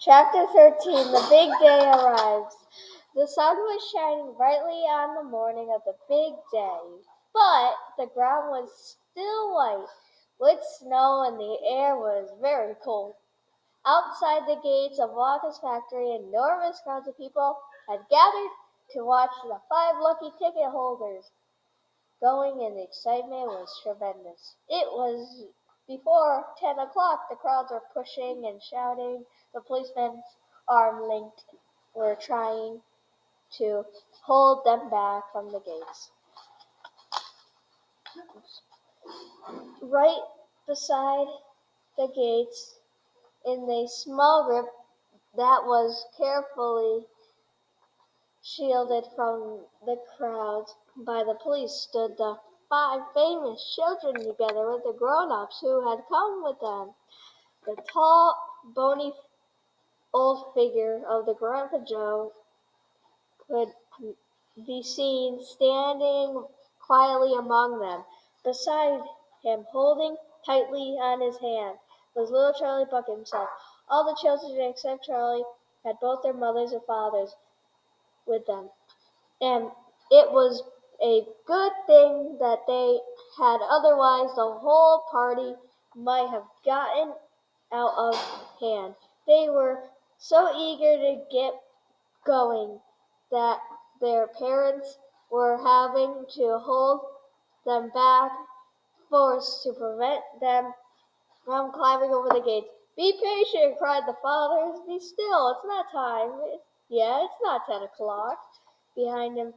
Chapter 13 The Big Day Arrives. The sun was shining brightly on the morning of the big day, but the ground was still white with snow and the air was very cold. Outside the gates of Walker's factory, enormous crowds of people had gathered to watch the 5 lucky ticket holders going, and the excitement was tremendous. It was before 10 o'clock. The crowds were pushing and shouting. The policemen's arm linked were trying to hold them back from the gates. Right beside the gates, in a small group that was carefully shielded from the crowds by the police, stood the 5 famous children together with the grown-ups who had come with them. The tall, bony old figure of the Grandpa Joe could be seen standing quietly among them. Beside him, holding tightly on his hand, was little Charlie Buck himself. All the children except Charlie had both their mothers and fathers with them, and it was a good thing that they had, otherwise the whole party might have gotten out of hand. They were so eager to get going that their parents were having to hold them back, forced to prevent them from climbing over the gates. "Be patient," cried the fathers. "Be still, it's not time yet. It's not 10 o'clock. Behind him,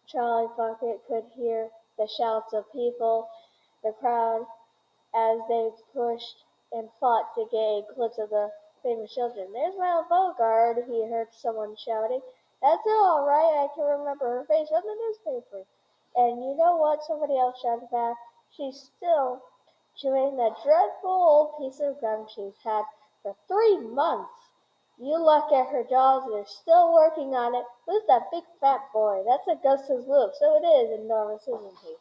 Charlie Bucket could hear the shouts of people, the crowd, as they pushed and fought to get a glimpse of the famous children. "There's my Beauregard," he heard someone shouting. "That's all right. I can remember her face from the newspaper." "And you know what?" somebody else shouted back. "She's still chewing that dreadful old piece of gum she's had for 3 months. You look at her jaws, they're still working on it. Who's that big fat boy? That's Augustus Loop. So it is enormous, isn't he?"